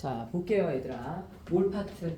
자, 볼게요, 얘들아. 몰 파트.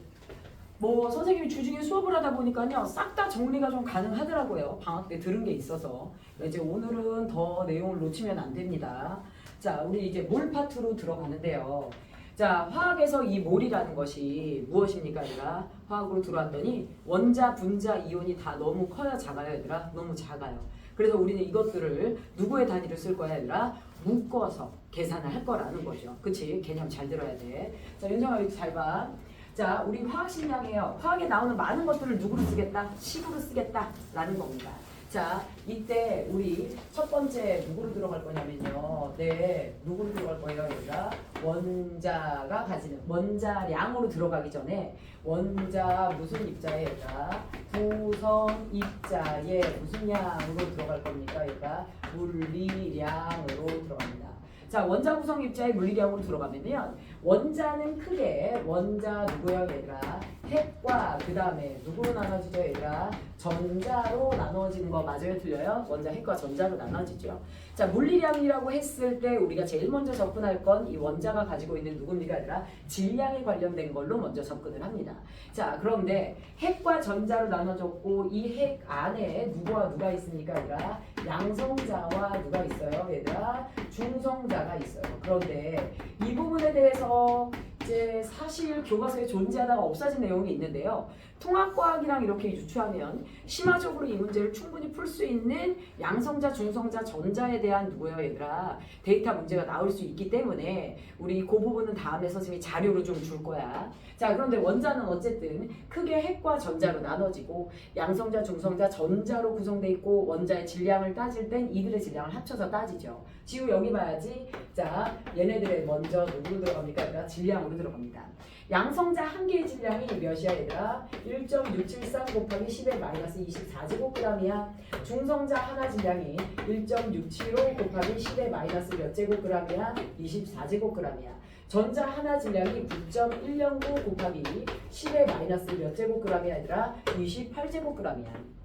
뭐 선생님이 주중에 수업을 하다 보니까요, 싹 다 정리가 좀 가능하더라고요. 방학 때 들은 게 있어서. 이제 오늘은 더 내용을 놓치면 안 됩니다. 자, 우리 이제 몰 파트로 들어가는데요. 자, 화학에서 이 몰이라는 것이 무엇입니까, 얘들아? 화학으로 들어왔더니 원자, 분자, 이온이 다 너무 커요, 작아요, 얘들아? 너무 작아요. 그래서 우리는 이것들을 누구의 단위로 쓸 거야, 얘들아? 묶어서 계산을 할 거라는 거죠. 그치? 개념 잘 들어야 돼. 자, 윤정아, 여기 잘 봐. 자, 우리 화학식량이에요. 화학에 나오는 많은 것들을 누구로 쓰겠다? 식으로 쓰겠다라는 겁니다. 자, 이때 우리 첫 번째 누구로 들어갈 거냐면요. 네, 누구로 들어갈 거예요, 얘들아? 원자가 가지는 원자량으로 들어가기 전에 원자 무슨 입자에 얘가 구성 입자에 무슨 양으로 들어갈 겁니까? 얘가 물리량으로 들어갑니다. 자, 원자 구성 입자의 물리량으로 들어가면요. 원자는 크게 원자 누구야, 얘들아? 핵과 그 다음에 누구로 나눠지죠, 얘들아? 전자로 나눠지는 거 맞아요, 틀려요? 원자 핵과 전자로 나눠지죠. 자, 물리량이라고 했을 때 우리가 제일 먼저 접근할 건 이 원자가 가지고 있는 누굽니까, 얘들아? 질량에 관련된 걸로 먼저 접근을 합니다. 자, 그런데 핵과 전자로 나눠졌고 이 핵 안에 누구와 누가 있습니까, 얘들아? 양성자와 누가 있어요, 얘들아? 중성자가 있어요. 그런데 이 부분에 대해서 이제 사실 교과서에 존재하다가 없어진 내용이 있는데요. 통합과학이랑 이렇게 유추하면 심화적으로 이 문제를 충분히 풀 수 있는 양성자, 중성자, 전자에 대한 누구예요, 얘들아? 데이터 문제가 나올 수 있기 때문에 우리 그 부분은 다음에 선생님이 자료로 좀 줄 거야. 자, 그런데 원자는 어쨌든 크게 핵과 전자로 나눠지고 양성자, 중성자, 전자로 구성돼 있고 원자의 질량을 따질 땐 이들의 질량을 합쳐서 따지죠. 지우 여기 봐야지. 자, 얘네들의 먼저 누구로 들어갑니까? 얘들아? 질량으로 들어갑니다. 양성자 한 개의 질량이 몇이야, 얘들아? 1.673 곱하기 10의 마이너스 24제곱g이야. 중성자 하나 질량이 1.675 곱하기 10의 마이너스 몇 제곱g이야? 24제곱g이야. 전자 하나 질량이 9.109 곱하기 10의 마이너스 몇 제곱g이야, 얘들아? 28제곱g이야.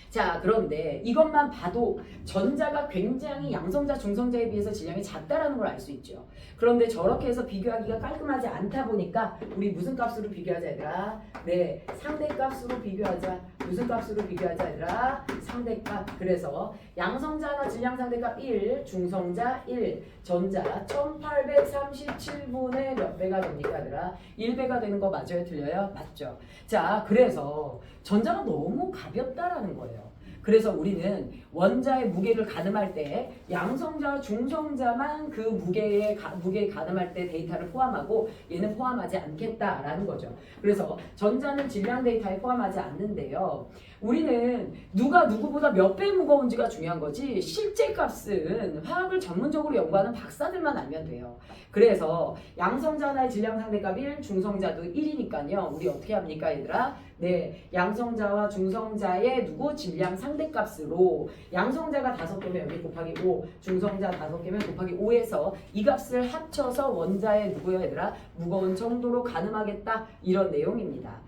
자, 그런데 이것만 봐도 전자가 굉장히 양성자, 중성자에 비해서 질량이 작다라는 걸 알 수 있죠. 그런데 저렇게 해서 비교하기가 깔끔하지 않다 보니까 우리 무슨 값으로 비교하자, 얘들아? 네, 상대값으로 비교하자. 무슨 값으로 비교하자, 얘들아? 상대값. 그래서 양성자 하나 질량 상대값 1, 중성자 1, 전자 1837분의 몇 배가 됩니까, 얘들아? 1배가 되는 거 맞아요, 틀려요? 맞죠. 자, 그래서 전자가 너무 가볍다라는 거예요. 그래서 우리는 원자의 무게를 가늠할 때 양성자, 중성자만 그 무게에 가늠할 때 데이터를 포함하고 얘는 포함하지 않겠다라는 거죠. 그래서 전자는 질량 데이터에 포함하지 않는데요. 우리는 누가 누구보다 몇 배 무거운지가 중요한 거지 실제 값은 화학을 전문적으로 연구하는 박사들만 알면 돼요. 그래서 양성자 하나의 질량 상대값 1, 중성자도 1이니까요. 우리 어떻게 합니까, 얘들아? 네, 양성자와 중성자의 누구 질량 상대값으로 양성자가 5개면 여기 곱하기 5, 중성자 5개면 곱하기 5에서 이 값을 합쳐서 원자의 누구요, 얘들아? 무거운 정도로 가늠하겠다, 이런 내용입니다.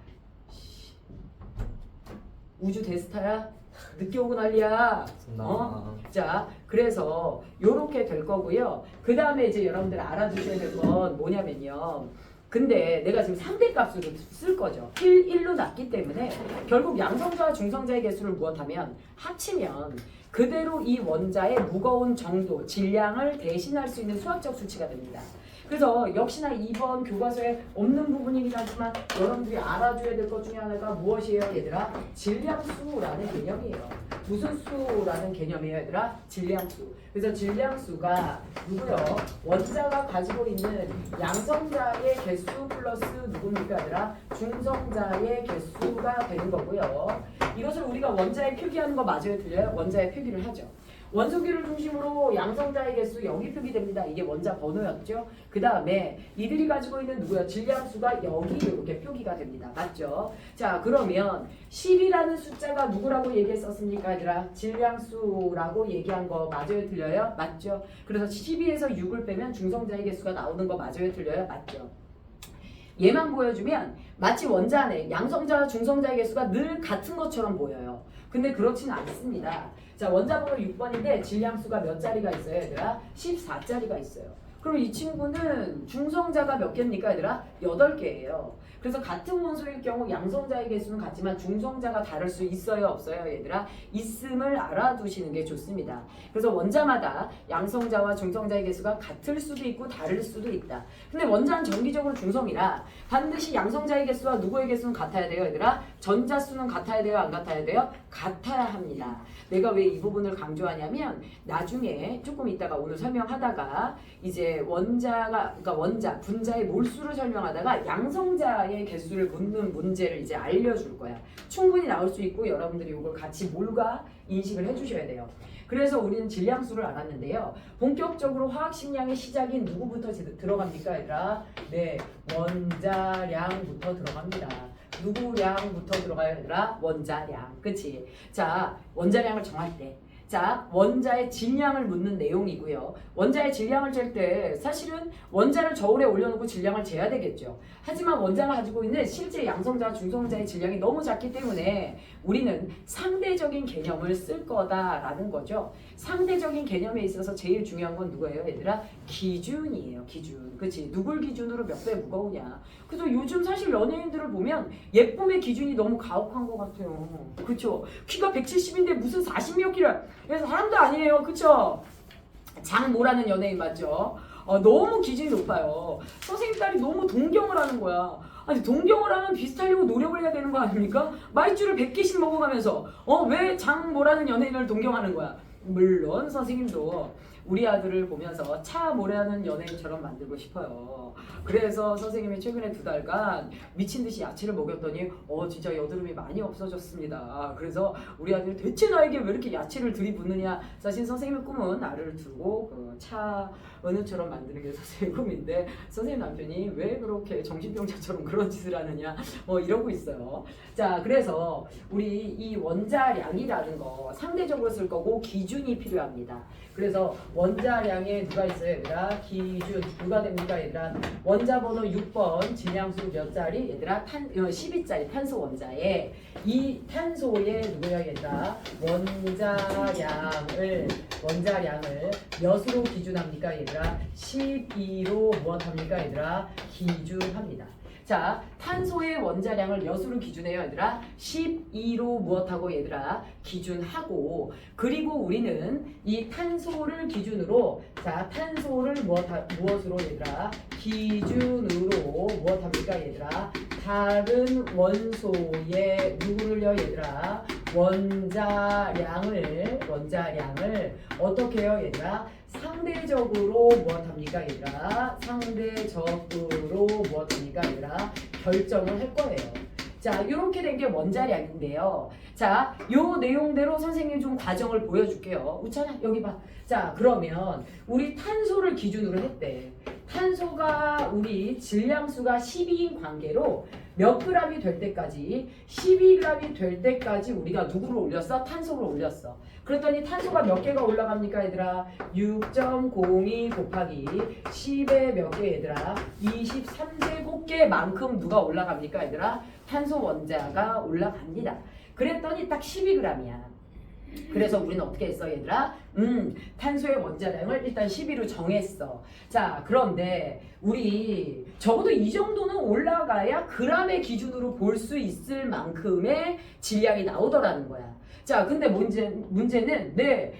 우주 대스타야? 늦게 오고 난리야. 자, 그래서 요렇게 될 거고요. 그 다음에 이제 여러분들 알아두셔야 될 건 뭐냐면요. 근데 내가 지금 상대값으로 쓸 거죠. 1로 났기 때문에 결국 양성자와 중성자의 개수를 무엇하면 합치면 그대로 이 원자의 무거운 정도, 질량을 대신할 수 있는 수학적 수치가 됩니다. 그래서 역시나 이번 교과서에 없는 부분이긴 하지만 여러분들이 알아줘야 될 것 중에 하나가 무엇이에요, 얘들아? 질량수라는 개념이에요. 무슨 수라는 개념이에요, 얘들아? 질량수. 그래서 질량수가 누구요? 원자가 가지고 있는 양성자의 개수 플러스 누굽니까, 얘들아? 중성자의 개수가 되는 거고요. 이것을 우리가 원자에 표기하는 거 맞아요, 틀려요? 원자에 표기를 하죠. 원소기를 중심으로 양성자의 개수 여기 표기됩니다. 이게 원자 번호였죠. 그 다음에 이들이 가지고 있는 누구야? 질량수가 여기 이렇게 표기가 됩니다. 맞죠? 자, 그러면 10이라는 숫자가 누구라고 얘기했었습니까, 얘들아? 질량수라고 얘기한 거 맞아요, 틀려요? 맞죠? 그래서 12에서 6을 빼면 중성자의 개수가 나오는 거 맞아요, 틀려요? 맞죠? 얘만 보여주면 마치 원자 안에 양성자와 중성자의 개수가 늘 같은 것처럼 보여요. 근데 그렇지는 않습니다. 자, 원자 번호 6번인데 질량수가 몇 자리가 있어요, 얘들아? 14자리가 있어요. 그럼 이 친구는 중성자가 몇 개입니까 얘들아? 8개예요. 그래서 같은 원소일 경우 양성자의 개수는 같지만 중성자가 다를 수 있어요 없어요 얘들아? 있음을 알아두시는 게 좋습니다. 그래서 원자마다 양성자와 중성자의 개수가 같을 수도 있고 다를 수도 있다. 근데 원자는 정기적으로 중성이라 반드시 양성자의 개수와 누구의 개수는 같아야 돼요 얘들아? 전자수는 같아야 돼요 안 같아야 돼요? 같아야 합니다. 내가 왜 이 부분을 강조하냐면 나중에 조금 이따가 오늘 설명하다가 이제 그러니까 원자, 분자의 몰수를 설명하다가 양성자의 개수를 묻는 문제를 이제 알려줄 거야. 충분히 나올 수 있고 여러분들이 이걸 같이 몰과 인식을 해주셔야 돼요. 그래서 우리는 질량수를 알았는데요. 본격적으로 화학식량의 시작인 누구부터 들어갑니까 얘들아? 네, 원자량부터 들어갑니다. 누구량부터 들어가요 얘들아? 원자량. 그치? 자, 원자량을 정할 때 자, 원자의 질량을 묻는 내용이고요. 원자의 질량을 잴 때 사실은 원자를 저울에 올려놓고 질량을 재야 되겠죠. 하지만 원자가 가지고 있는 실제 양성자와 중성자의 질량이 너무 작기 때문에 우리는 상대적인 개념을 쓸 거다라는 거죠. 상대적인 개념에 있어서 제일 중요한 건 누구예요 얘들아? 기준이에요. 기준. 그치? 누굴 기준으로 몇 배 무거우냐. 그래서 요즘 사실 연예인들을 보면 예쁨의 기준이 너무 가혹한 것 같아요. 그쵸? 키가 170인데 무슨 40몇 킬로야. 그래서 사람도 아니에요. 그쵸? 장모라는 연예인 맞죠? 너무 기준이 높아요. 선생님 딸이 너무 동경을 하는 거야. 아니 동경을 하면 비슷하려고 노력을 해야 되는 거 아닙니까? 말주를 100개씩 먹어가면서 왜 장모라는 연예인을 동경하는 거야? 물론 선생님도 우리 아들을 보면서 차모라는 연예인처럼 만들고 싶어요. 그래서 선생님이 최근에 2달간 미친 듯이 야채를 먹였더니 진짜 여드름이 많이 없어졌습니다. 그래서 우리 아들이 대체 나에게 왜 이렇게 야채를 들이붓느냐. 사실 선생님의 꿈은 나를 두고 차은우처럼 만드는 게 선생님의 꿈인데 선생님 남편이 왜 그렇게 정신병자처럼 그런 짓을 하느냐 이러고 있어요. 자, 그래서 우리 이 원자량이라는 거 상대적으로 쓸 거고 기준이 필요합니다. 그래서 원자량에 누가 있어요 얘들아? 기준 누가 됩니까 얘들아? 원자 번호 6번 질량수 몇 자리? 얘들아 12자리 탄소 원자에 이 탄소의 누구야 얘들아? 원자량을 몇으로 기준합니까 얘들아? 12로 무엇합니까 얘들아? 기준합니다. 자, 탄소의 원자량을 몇으로 기준해요 얘들아? 12로 무엇하고 얘들아? 기준하고 그리고 우리는 이 탄소를 기준으로 자, 탄소를 무엇으로 얘들아? 기준으로 무엇합니까 얘들아? 다른 원소의 누구를요 얘들아? 원자량을 어떻게 해요 얘들아? 상대적으로 무엇합니까 얘들아? 상대적으로 무엇합니까 얘들아? 결정을 할 거예요. 자, 이렇게 된 게 원자량인데요. 자, 요 내용대로 선생님이 좀 과정을 보여줄게요. 우찬아 여기 봐. 자, 그러면 우리 탄소를 기준으로 했대. 탄소가 우리 질량수가 12인 관계로 몇 g이 될 때까지 12g이 될 때까지 우리가 누구를 올렸어? 탄소를 올렸어. 그랬더니 탄소가 몇 개가 올라갑니까 얘들아? 6.02 곱하기 10의 몇 개 얘들아? 23제곱개만큼 누가 올라갑니까 얘들아? 탄소 원자가 올라갑니다. 그랬더니 딱 12g이야. 그래서 우리는 어떻게 했어 얘들아? 탄소의 원자량을 일단 12로 정했어. 자, 그런데 우리 적어도 이 정도는 올라가야 g의 기준으로 볼 수 있을 만큼의 질량이 나오더라는 거야. 자, 근데 문제는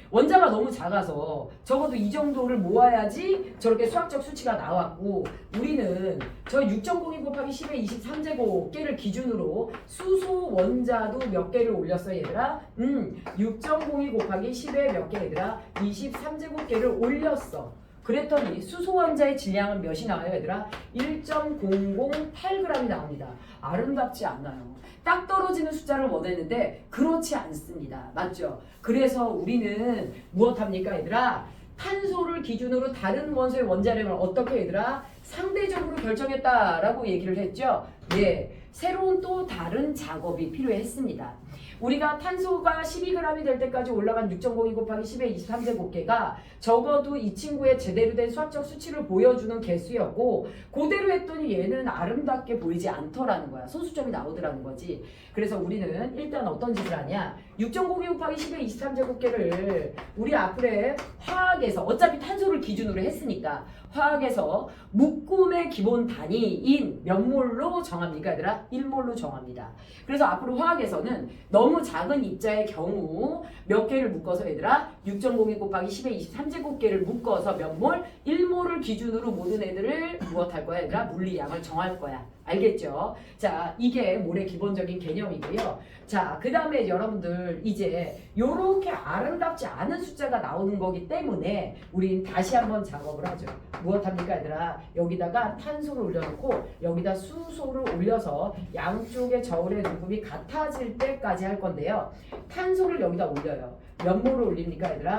원자가 너무 작아서 적어도 이 정도를 모아야지 저렇게 수학적 수치가 나왔고 우리는 저 6.02 곱하기 10의 23제곱개를 기준으로 수소 원자도 몇 개를 올렸어 얘들아? 6.02 곱하기 10의 몇 개 얘들아? 23제곱개를 올렸어. 그랬더니 수소 원자의 질량은 몇이 나와요 얘들아? 1.008g이 나옵니다. 아름답지 않나요? 딱 떨어지는 숫자를 원했는데 그렇지 않습니다. 맞죠? 그래서 우리는 무엇합니까 얘들아? 탄소를 기준으로 다른 원소의 원자량을 어떻게 얘들아? 상대적으로 결정했다라고 얘기를 했죠? 예, 새로운 또 다른 작업이 필요했습니다. 우리가 탄소가 12g이 될 때까지 올라간 6.02 곱하기 10의 23제곱개가 적어도 이 친구의 제대로 된 수학적 수치를 보여주는 개수였고 그대로 했더니 얘는 아름답게 보이지 않더라는 거야. 소수점이 나오더라는 거지. 그래서 우리는 일단 어떤 짓을 하냐? 6.02 곱하기 10의 23제곱개를 우리 앞에 화학에서 어차피 탄소를 기준으로 했으니까 화학에서 묶음의 기본 단위인 몇 몰로 정합니까 얘들아? 1몰로 정합니다. 그래서 앞으로 화학에서는 너무 작은 입자의 경우 몇 개를 묶어서 얘들아 6.02 곱하기 10의 23제곱개를 묶어서 몇 몰? 1몰을 기준으로 모든 애들을 무엇할 거야 얘들아? 물리량을 정할 거야. 알겠죠? 자, 이게 몰의 기본적인 개념이고요. 자, 그 다음에 여러분들 이제 요렇게 아름답지 않은 숫자가 나오는 거기 때문에 우린 다시 한번 작업을 하죠. 무엇합니까 얘들아? 여기다가 탄소를 올려놓고 여기다 수소를 올려서 양쪽의 저울의 누름이 같아질 때까지 할 건데요. 탄소를 여기다 올려요. 몇 몰을 올립니까 얘들아?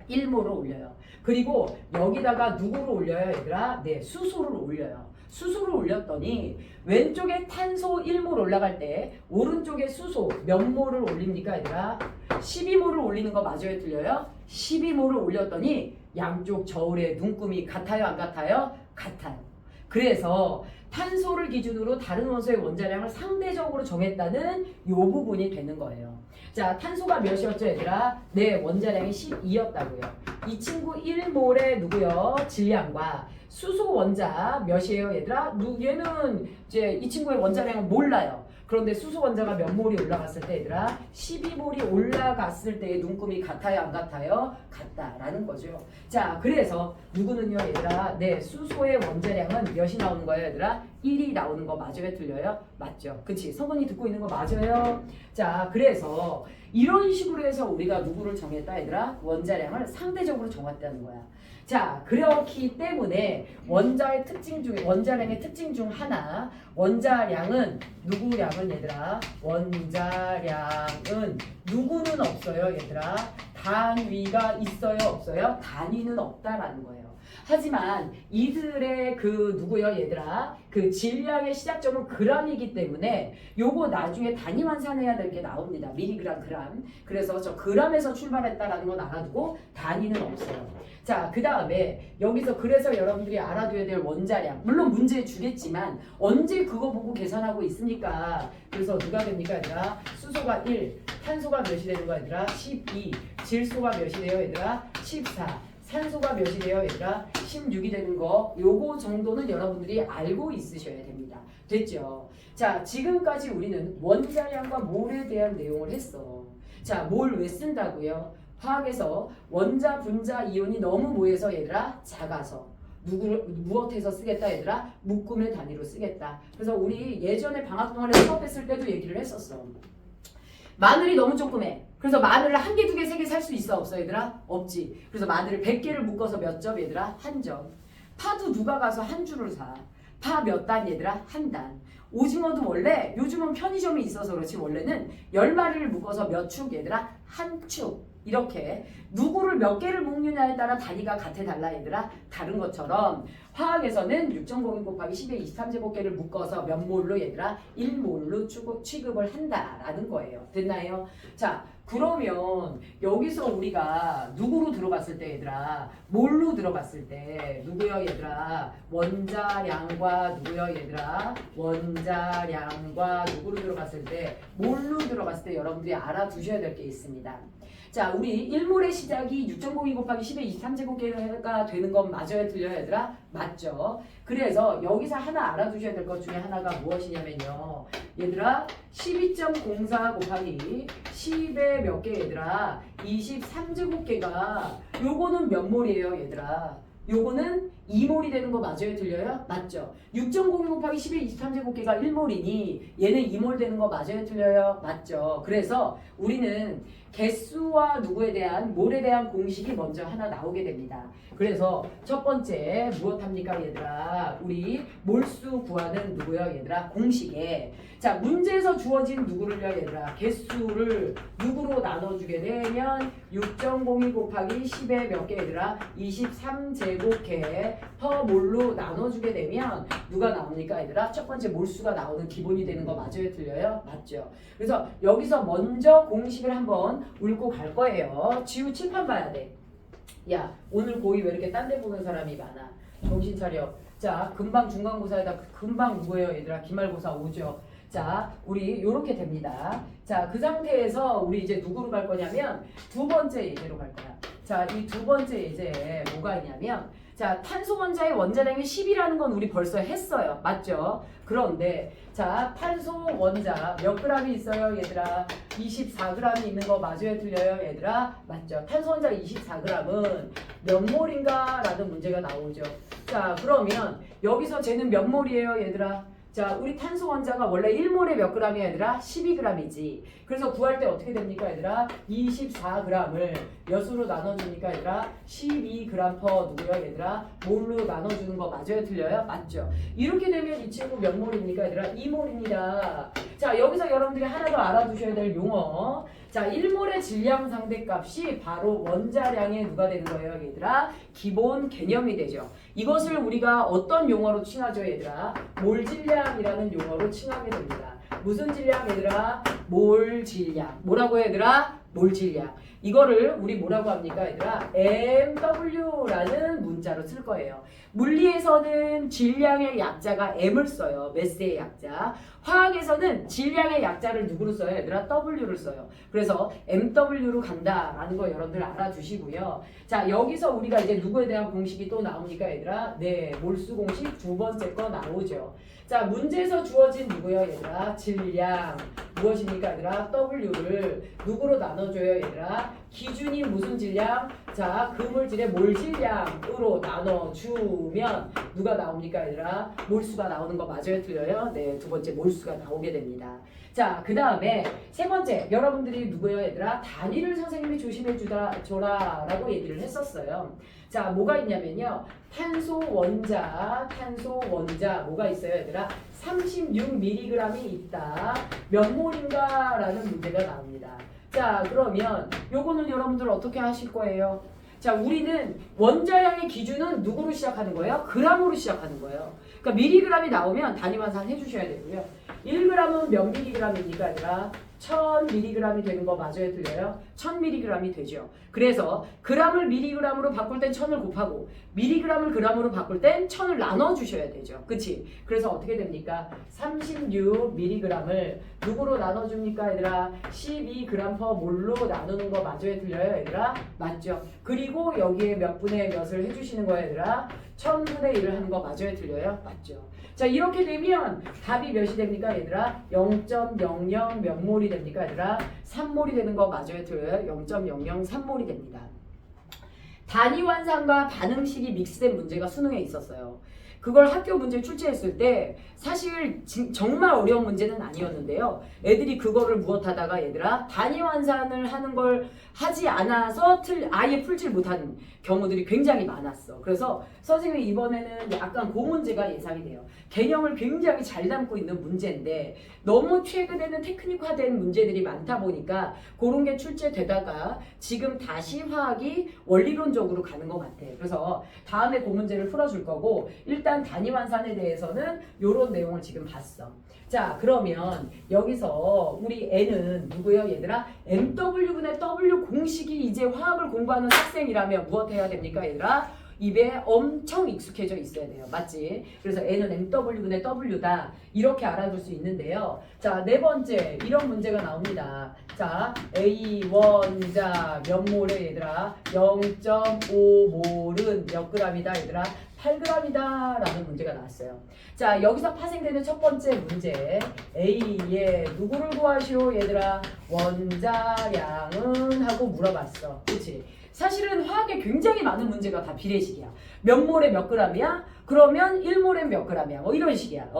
1몰을 올려요. 그리고 여기다가 누구를 올려요 얘들아? 네, 수소를 올려요. 수소를 올렸더니 왼쪽에 탄소 1몰 올라갈 때 오른쪽에 수소 몇 몰을 올립니까 얘들아? 12몰을 올리는 거 맞아요 틀려요? 12몰을 올렸더니 양쪽 저울의 눈금이 같아요 안 같아요? 같아요. 그래서 탄소를 기준으로 다른 원소의 원자량을 상대적으로 정했다는 이 부분이 되는 거예요. 자, 탄소가 몇이었죠 얘들아? 네, 원자량이 12였다고요. 이 친구 1몰의 누구요? 질량과 수소 원자 몇이에요 얘들아? 얘는 이제 이 친구의 원자량은 몰라요. 그런데 수소 원자가 몇 몰이 올라갔을 때 얘들아 12몰이 올라갔을 때의 눈금이 같아요 안 같아요? 같다라는 거죠. 자, 그래서 누구는요 얘들아? 네, 수소의 원자량은 몇이 나오는 거예요 얘들아? 1이 나오는 거 맞아요 틀려요? 맞죠. 그치? 성건이 듣고 있는 거 맞아요? 자, 그래서 이런 식으로 해서 우리가 누구를 정했다 얘들아? 원자량을 상대적으로 정했다는 거야. 자, 그렇기 때문에 원자량의 특징 중 하나, 원자량은 누구량은 얘들아? 원자량은 누구는 없어요 얘들아? 단위가 있어요 없어요? 단위는 없다라는 거예요. 하지만 이들의 그 누구요 얘들아? 그 질량의 시작점은 g이기 때문에 요거 나중에 단위 환산해야 될 게 나옵니다. 미리그램, 그램. 그래서 저 g에서 출발했다라는 건 알아두고 단위는 없어요. 자, 그 다음에 여기서 그래서 여러분들이 알아둬야 될 원자량, 물론 문제 주겠지만 언제 그거 보고 계산하고 있습니까? 그래서 누가 됩니까 얘들아? 수소가 1, 탄소가 몇이 되는 거야 얘들아? 12, 질소가 몇이 돼요 얘들아? 14, 산소가 몇이 돼요 얘들아? 16이 되는 거, 요거 정도는 여러분들이 알고 있으셔야 됩니다. 됐죠? 자, 지금까지 우리는 원자량과 몰에 대한 내용을 했어. 자, 몰 왜 쓴다고요? 화학에서 원자, 분자, 이온이 너무 모여서 얘들아 작아서 무엇해서 쓰겠다 얘들아? 묶음의 단위로 쓰겠다. 그래서 우리 예전에 방학 동안에 수업했을 때도 얘기를 했었어. 마늘이 너무 조그매. 그래서 마늘을 한 개, 두 개, 세 개 살 수 있어 없어 얘들아? 없지. 그래서 마늘을 100개를 묶어서 몇 점 얘들아? 한 점. 파도 누가 가서 한 줄을 사? 파 몇 단 얘들아? 한 단. 오징어도 원래 요즘은 편의점에 있어서 그렇지 원래는 10마리를 묶어서 몇 축 얘들아? 한 축. 이렇게 누구를 몇 개를 묶느냐에 따라 단위가 같아 달라 얘들아? 다른 것처럼 화학에서는 6.02 곱하기 10의 23제곱개를 묶어서 몇 몰로 얘들아? 1몰로 취급을 한다라는 거예요. 됐나요? 자, 그러면 여기서 우리가 누구로 들어봤을 때 얘들아? 몰로 들어봤을 때 누구요 얘들아? 원자량과 누구요 얘들아? 원자량과 누구로 들어봤을 때? 몰로 들어봤을 때 여러분들이 알아두셔야 될 게 있습니다. 자, 우리 1몰의 시작이 6.02 곱하기 10의 23제곱개가 되는 건 맞아요 틀려요 얘들아? 맞죠. 그래서 여기서 하나 알아두셔야 될 것 중에 하나가 무엇이냐면요 얘들아 12.04 곱하기 10의 몇 개 얘들아? 23제곱개가 요거는 몇 몰이에요 얘들아? 요거는 2몰이 되는 거 맞아요 틀려요? 맞죠. 6.02 곱하기 10의 23제곱개가 1몰이니 얘는 2몰 되는 거 맞아요 틀려요? 맞죠. 그래서 우리는 개수와 누구에 대한 몰에 대한 공식이 먼저 하나 나오게 됩니다. 그래서 첫 번째 무엇합니까 얘들아? 우리 몰수 구하는 누구요 얘들아? 공식에 자 문제에서 주어진 누구를요 얘들아? 개수를 누구로 나눠주게 되면 6.02 곱하기 10의 몇 개 얘들아? 23제곱개 퍼 몰로 나눠주게 되면 누가 나옵니까 얘들아? 첫 번째 몰수가 나오는 기본이 되는 거 맞아요 틀려요? 맞죠. 그래서 여기서 먼저 공식을 한번 읊고 갈 거예요. 지우 칠판 봐야 돼. 야 오늘 고2 왜 이렇게 딴 데 보는 사람이 많아? 정신 차려. 자 금방 중간고사에다 금방 누구예요 얘들아? 기말고사 오죠. 자 우리 요렇게 됩니다. 자 그 상태에서 우리 이제 누구로 갈 거냐면 두 번째 예제로 갈 거야. 자 이 두 번째 예제에 뭐가 있냐면 자, 탄소 원자의 원자량이 10이라는 건 우리 벌써 했어요. 맞죠? 그런데 자, 탄소 원자 몇 g이 있어요, 얘들아? 24g이 있는 거 맞아요, 틀려요, 얘들아? 맞죠? 탄소 원자 24g은 몇 몰인가? 라는 문제가 나오죠. 자, 그러면 여기서 쟤는 몇 몰이에요, 얘들아? 자, 우리 탄소 원자가 원래 1몰에 몇 g이야, 얘들아? 12g이지. 그래서 구할 때 어떻게 됩니까, 얘들아? 24g을 몇으로 나눠줍니까, 얘들아? 12g per 누구요, 얘들아? 몰로 나눠주는 거 맞아요, 틀려요? 맞죠? 이렇게 되면 이 친구 몇 몰입니까, 얘들아? 2몰입니다. 자, 여기서 여러분들이 하나 더 알아두셔야 될 용어. 자, 1몰의 질량 상대값이 바로 원자량의 누가 되는 거예요, 얘들아? 기본 개념이 되죠. 이것을 우리가 어떤 용어로 칭하죠, 얘들아? 몰질량이라는 용어로 칭하게 됩니다. 무슨 질량, 얘들아? 몰질량. 뭐라고 해, 얘들아? 몰질량. 이거를 우리 뭐라고 합니까, 얘들아? MW라는 문자로 쓸 거예요. 물리에서는 질량의 약자가 M을 써요. 매스의 약자. 화학에서는 질량의 약자를 누구로 써요, 얘들아? W를 써요. 그래서 MW로 간다라는 거 여러분들 알아주시고요. 자, 여기서 우리가 이제 누구에 대한 공식이 또 나오니까, 얘들아? 네, 몰수 공식 두 번째 거 나오죠. 자, 문제에서 주어진 누구요, 얘들아? 질량. 무엇입니까, 얘들아? W를 누구로 나눠줘요, 얘들아? 기준이 무슨 질량? 자, 그 물질의 몰 질량으로 나눠주면 누가 나옵니까, 얘들아? 몰수가 나오는 거 맞아요, 틀려요? 네, 두 번째 몰수가 나오게 됩니다. 자, 그 다음에 세 번째, 여러분들이 누구예요, 얘들아? 단위를 선생님이 조심해 줘라 라고 얘기를 했었어요. 자, 뭐가 있냐면요. 탄소 원자 뭐가 있어요, 얘들아? 36mg이 있다. 몇 몰인가? 라는 문제가 나옵니다. 자, 그러면 요거는 여러분들 어떻게 하실 거예요? 자, 우리는 원자량의 기준은 누구로 시작하는 거예요? g으로 시작하는 거예요. 그러니까 미리그램이 나오면 단위 환산 해주셔야 되고요. 1g은 몇 미리그램입니까, 얘들아? 1000mg이 되는 거 맞아요, 틀려요? 1000mg이 되죠. 그래서 g을 미리그램으로 바꿀 땐 1000을 곱하고 미리그램을 g으로 바꿀 땐 1000을 나눠주셔야 되죠. 그치? 그래서 어떻게 됩니까? 36mg을 누구로 나눠줍니까, 얘들아? 12g per 몰로 나누는 거 맞아요, 틀려요, 얘들아? 맞죠? 그리고 여기에 몇 분의 몇을 해주시는 거예요, 얘들아? 1000분의 1을 하는 거 맞아요, 틀려요? 맞죠? 자, 이렇게 되면 답이 몇이 됩니까, 얘들아? 0.00 몇 몰이 됩니까, 얘들아? 3몰이 되는 거 맞아요, 틀려요? 0.003몰이 됩니다. 단위 환산과 반응식이 믹스된 문제가 수능에 있었어요. 그걸 학교 문제 출제했을 때 사실 정말 어려운 문제는 아니었는데요. 애들이 그거를 무엇하다가 얘들아 단위 환산을 하는 걸 하지 않아서 아예 풀질 못하는 경우들이 굉장히 많았어. 그래서 선생님이 이번에는 약간 그 문제가 예상이 돼요. 개념을 굉장히 잘 담고 있는 문제인데 너무 최근에는 테크닉화된 문제들이 많다 보니까 그런 게 출제되다가 지금 다시 화학이 원리론적으로 가는 것 같아. 그래서 다음에 그 문제를 풀어줄 거고 일단 단위 환산에 대해서는 이런 내용을 지금 봤어. 자, 그러면 여기서 우리 N은 누구예요, 얘들아? MW분의 W 공식이 이제 화학을 공부하는 학생이라면 무엇 해야 됩니까, 얘들아? 입에 엄청 익숙해져 있어야 돼요. 맞지? 그래서 N은 MW분의 W다. 이렇게 알아둘 수 있는데요. 자, 네 번째 이런 문제가 나옵니다. 자, A 원자 몇 몰에 얘들아? 0.5몰은 몇 g이다, 얘들아? 8g이다 라는 문제가 나왔어요. 자, 여기서 파생되는 첫 번째 문제 A의 누구를 구하시오, 얘들아? 원자량은 하고 물어봤어. 그치? 사실은 화학에 굉장히 많은 문제가 다 비례식이야. 몇 몰에 몇 g이야? 그러면 1몰에 몇 g이야? 뭐 이런 식이야.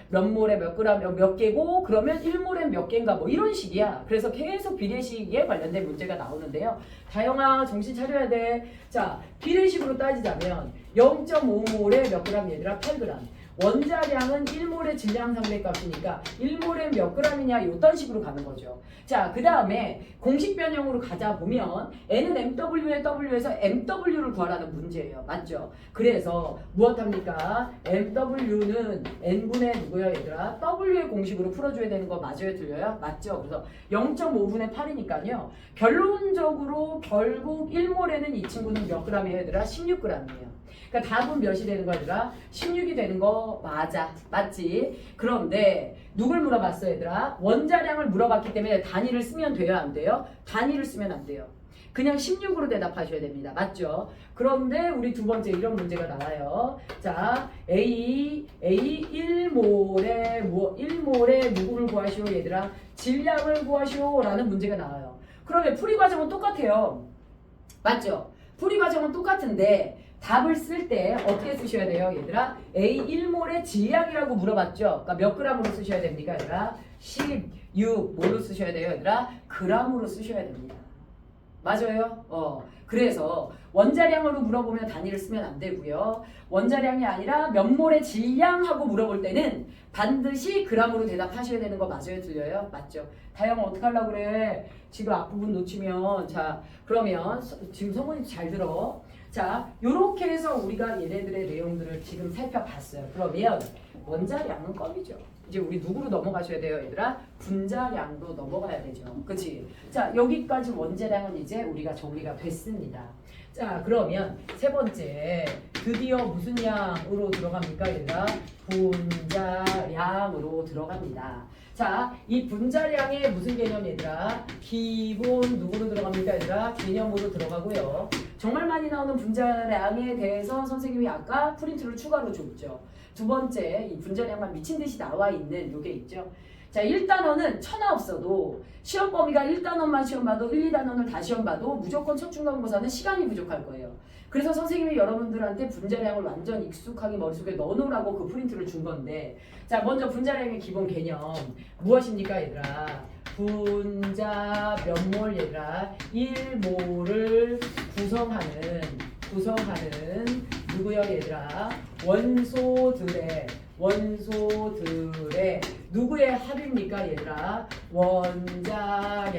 몇 몰에 몇 g, 몇 개고 그러면 1몰에 몇 개인가 뭐 이런 식이야. 그래서 계속 비례식에 관련된 문제가 나오는데요. 다영아 정신 차려야 돼. 자, 비례식으로 따지자면 0.5몰에 몇 g 얘들아? 8g. 원자량은 1몰의 질량 상대값이니까 1몰에 몇 g이냐 이런 식으로 가는 거죠. 자, 그 다음에 공식 변형으로 가자 보면 N은 MW의 W에서 MW를 구하라는 문제예요. 맞죠? 그래서 무엇합니까? MW는 N분의 누구야, 얘들아? W의 공식으로 풀어줘야 되는 거 맞아요, 틀려요? 맞죠? 그래서 0.5분의 8이니까요. 결론적으로 결국 1몰에는 이 친구는 몇 g이에요, 얘들아? 16g이에요. 그러니까 답은 몇이 되는 거야, 얘들아? 16이 되는 거 맞아. 맞지? 그런데 누굴 물어봤어, 얘들아? 원자량을 물어봤기 때문에 단위를 쓰면 돼요, 안 돼요? 단위를 쓰면 안 돼요. 그냥 16으로 대답하셔야 됩니다. 맞죠? 그런데 우리 두 번째 이런 문제가 나와요. 자, A 1몰에 1몰에 누구를 구하시오 얘들아? 질량을 구하시오 라는 문제가 나와요. 그러면 풀이 과정은 똑같아요. 맞죠? 풀이 과정은 똑같은데 답을 쓸 때 어떻게 쓰셔야 돼요, 얘들아? A 1몰의 질량이라고 물어봤죠? 그러니까 몇 g으로 쓰셔야 됩니까, 얘들아? 16 뭘로 쓰셔야 돼요, 얘들아? g으로 쓰셔야 됩니다. 맞아요? 그래서 원자량으로 물어보면 단위를 쓰면 안 되고요. 원자량이 아니라 몇 몰의 질량하고 물어볼 때는 반드시 g으로 대답하셔야 되는 거 맞아요? 틀려요? 맞죠? 다영아 어떡하려고 그래? 지금 앞부분 놓치면 자 그러면 지금 성분이 잘 들어. 자 요렇게 해서 우리가 얘네들의 내용들을 지금 살펴봤어요. 그러면 원자량은 껌이죠. 이제 우리 누구로 넘어가셔야 돼요, 얘들아? 분자량도 넘어가야 되죠. 그치? 자, 여기까지 원자량은 이제 우리가 정리가 됐습니다. 자, 그러면 세 번째, 드디어 무슨 양으로 들어갑니까, 얘들아? 분자량으로 들어갑니다. 자, 이 분자량의 무슨 개념, 얘들아? 기본 누구로 들어갑니까, 얘들아? 개념으로 들어가고요. 정말 많이 나오는 분자량에 대해서 선생님이 아까 프린트를 추가로 줬죠. 두 번째, 이 분자량만 미친 듯이 나와 있는 요게 있죠. 자, 1단원은 천하 없어도 시험 범위가 1단원만 시험 봐도 1, 2단원을 다 시험 봐도 무조건 첫 중간고사는 시간이 부족할 거예요. 그래서 선생님이 여러분들한테 분자량을 완전 익숙하게 머릿속에 넣어놓으라고 그 프린트를 준 건데 자, 먼저 분자량의 기본 개념 무엇입니까, 얘들아? 분자 몇 몰, 얘들아? 1몰을 구성하는 누구요, 얘들아? 원소들의 누구의 합입니까, 얘들아? 원자량의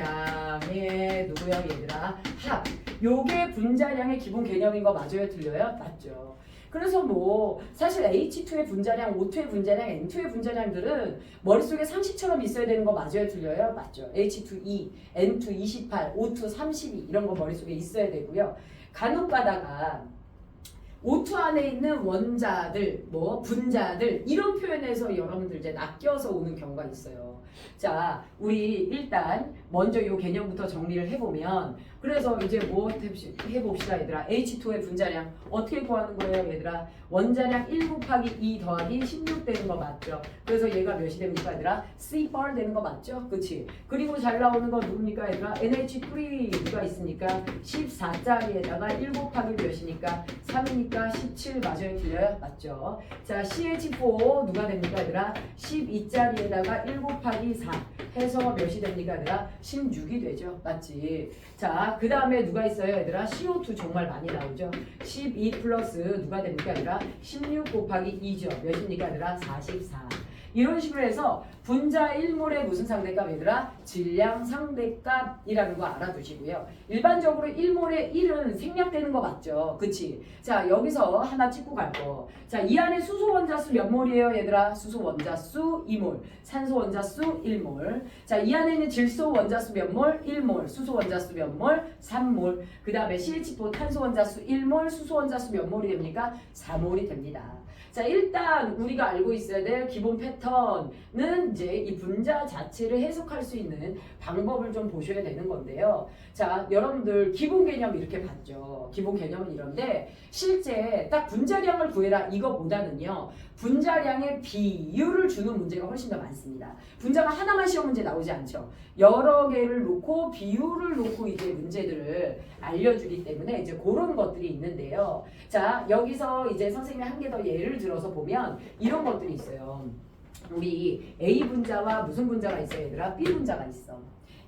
누구요, 얘들아? 합. 요게 분자량의 기본 개념인 거 맞아요, 틀려요? 맞죠. 그래서 뭐 사실 H2의 분자량, O2의 분자량, N2의 분자량들은 머릿속에 상식처럼 있어야 되는 거 맞아요, 틀려요? 맞죠. H2 2, N2 28, O2 32 이런 거 머릿속에 있어야 되고요. 간혹 가다가 O2 안에 있는 원자들, 분자들 이런 표현에서 여러분들 이제 낚여서 오는 경우가 있어요. 자, 우리 일단 먼저 요 개념부터 정리를 해보면 그래서 이제 뭐 해봅시다, 얘들아. H2의 분자량 어떻게 구하는 거예요, 얘들아? 원자량 1 곱하기 2 더하기 16 되는 거 맞죠? 그래서 얘가 몇이 됩니까, 얘들아? C-bar 되는 거 맞죠? 그치? 그리고 잘 나오는 거 누굽니까, 얘들아? NH3 누가 있으니까 14짜리에다가 1 곱하기 몇이니까 3이니까 17 맞아요, 틀려요? 맞죠? 자, CH4 누가 됩니까, 얘들아? 12짜리에다가 1 곱하기 4 해서 몇이 됩니까, 얘들아? 16이 되죠. 맞지? 자, 그 다음에 누가 있어요, 얘들아? CO2 정말 많이 나오죠. 12 플러스 누가 됩니까, 얘들아? 16 곱하기 2죠. 몇입니까, 얘들아? 44. 이런 식으로 해서 분자 1몰의 무슨 상대값, 얘들아? 질량 상대값이라는 거 알아두시고요. 일반적으로 1몰의 1은 생략되는 거 맞죠? 그치? 자, 여기서 하나 찍고 갈 거. 자, 이 안에 수소 원자수 몇 몰이에요, 얘들아? 수소 원자수 2몰, 산소 원자수 1몰. 자, 이 안에 있는 질소 원자수 몇 몰? 1몰, 수소 원자수 몇 몰? 3몰. 그 다음에 CH4 탄소 원자수 1몰, 수소 원자수 몇 몰이 됩니까? 4몰이 됩니다. 자, 일단 우리가 알고 있어야 될 기본 패턴은 이제 이 분자 자체를 해석할 수 있는 방법을 좀 보셔야 되는 건데요. 자, 여러분들 기본 개념 이렇게 봤죠. 기본 개념은 이런데 실제 딱 분자량을 구해라 이거보다는요. 분자량의 비율을 주는 문제가 훨씬 더 많습니다. 분자가 하나만 시험 문제 나오지 않죠. 여러 개를 놓고 비율을 놓고 이제 문제들을 알려주기 때문에 이제 그런 것들이 있는데요. 자, 여기서 이제 선생님이 한 개 더 예를 들어서 보면 이런 것들이 있어요. 우리 A 분자와 무슨 분자가 있어요, 얘들아? B 분자가 있어.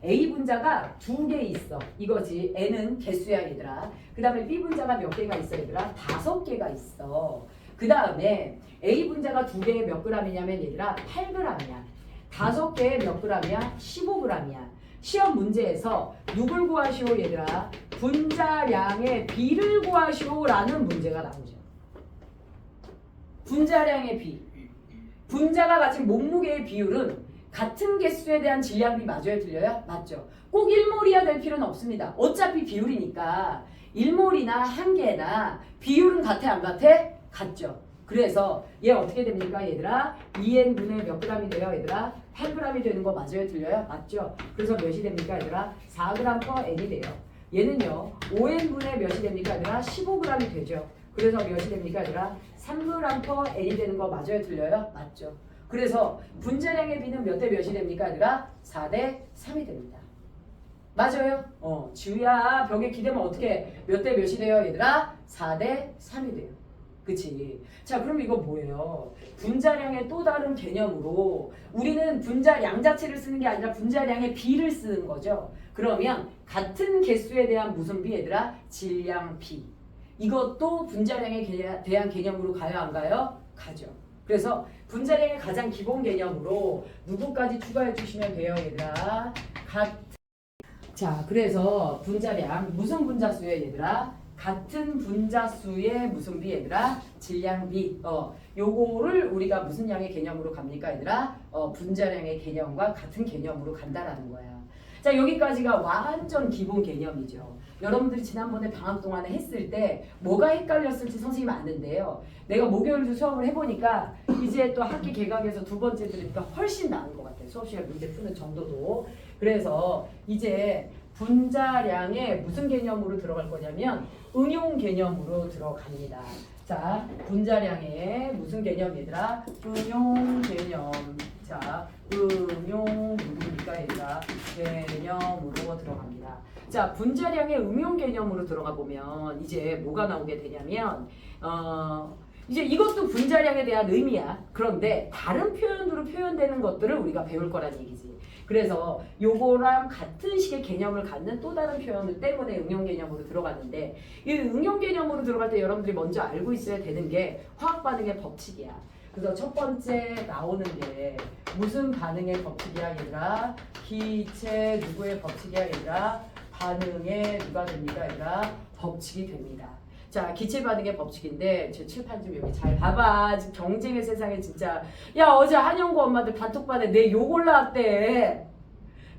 A 분자가 2개 있어. 이거지. N은 개수야, 얘들아. 그 다음에 B 분자가 몇 개가 있어, 얘들아? 5개가 있어. 그 다음에 A 분자가 2개에 몇 g이냐면 얘들아 8g이야. 5개에 몇 g이야? 15g이야. 시험 문제에서 누굴 구하시오, 얘들아? 분자량의 비를 구하시오 라는 문제가 나오죠. 분자량의 비. 분자가 가진 몸무게의 비율은 같은 개수에 대한 질량비 맞아요, 틀려요? 맞죠. 꼭 1몰이야 될 필요는 없습니다. 어차피 비율이니까 1몰이나 1개나 비율은 같아, 안 같아? 같죠. 그래서 얘 어떻게 됩니까, 얘들아? 2n분의 몇 g이 돼요, 얘들아? 8g이 되는 거 맞아요, 틀려요? 맞죠. 그래서 몇이 됩니까, 얘들아? 4g per n이 돼요. 얘는요 5n분의 몇이 됩니까 얘들아? 15g이 되죠. 그래서 몇이 됩니까 얘들아? 3g per n이 되는 거 맞아요 틀려요? 맞죠. 그래서 분자량의 비는 몇 대 몇이 됩니까 얘들아? 4대 3이 됩니다. 맞아요? 지우야 벽에 기대면 어떻게 몇 대 몇이 돼요 얘들아? 4대 3이 돼요. 그치? 자 그럼 이거 뭐예요? 분자량의 또 다른 개념으로 우리는 분자량 자체를 쓰는 게 아니라 분자량의 비를 쓰는 거죠. 그러면 같은 개수에 대한 무슨 비 얘들아? 질량 비. 이것도 분자량에 대한 개념으로 가요 안 가요? 가죠. 그래서 분자량의 가장 기본 개념으로 누구까지 추가해 주시면 돼요 얘들아? 자 그래서 분자량 무슨 분자수예요 얘들아? 같은 분자수의 무슨 비 얘들아? 질량비. 요거를 우리가 무슨 양의 개념으로 갑니까 얘들아? 분자량의 개념과 같은 개념으로 간다라는 거야. 자 여기까지가 완전 기본 개념이죠. 여러분들이 지난번에 방학 동안에 했을 때 뭐가 헷갈렸을지 선생님이 아는데요. 내가 목요일도 수업을 해보니까 이제 또 학기 개강해서 두 번째 들으니까 훨씬 나은 것 같아요. 수업 시간 문제 푸는 정도도. 그래서 이제 분자량의 무슨 개념으로 들어갈 거냐면 응용 개념으로 들어갑니다. 자, 분자량의 무슨 개념 얘들아? 응용 개념. 자, 응용 누구니까 얘들아? 개념으로 들어갑니다. 자, 분자량의 응용 개념으로 들어가 보면 이제 뭐가 나오게 되냐면 이제 이것도 분자량에 대한 의미야. 그런데 다른 표현으로 표현되는 것들을 우리가 배울 거란 얘기지. 그래서 요거랑 같은 식의 개념을 갖는 또 다른 표현을 때문에 응용 개념으로 들어갔는데 이 응용 개념으로 들어갈 때 여러분들이 먼저 알고 있어야 되는 게 화학 반응의 법칙이야. 그래서 첫 번째 나오는 게 무슨 반응의 법칙이야 얘들아? 기체 누구의 법칙이야 얘들아? 반응의 누가 됩니까 얘들아? 법칙이 됩니다. 자, 기체 반응의 법칙인데 제 칠판 좀 여기 잘 봐봐. 지금 경쟁의 세상에 진짜 야 어제 한영구 엄마들 단톡방에 내 욕 올라왔대.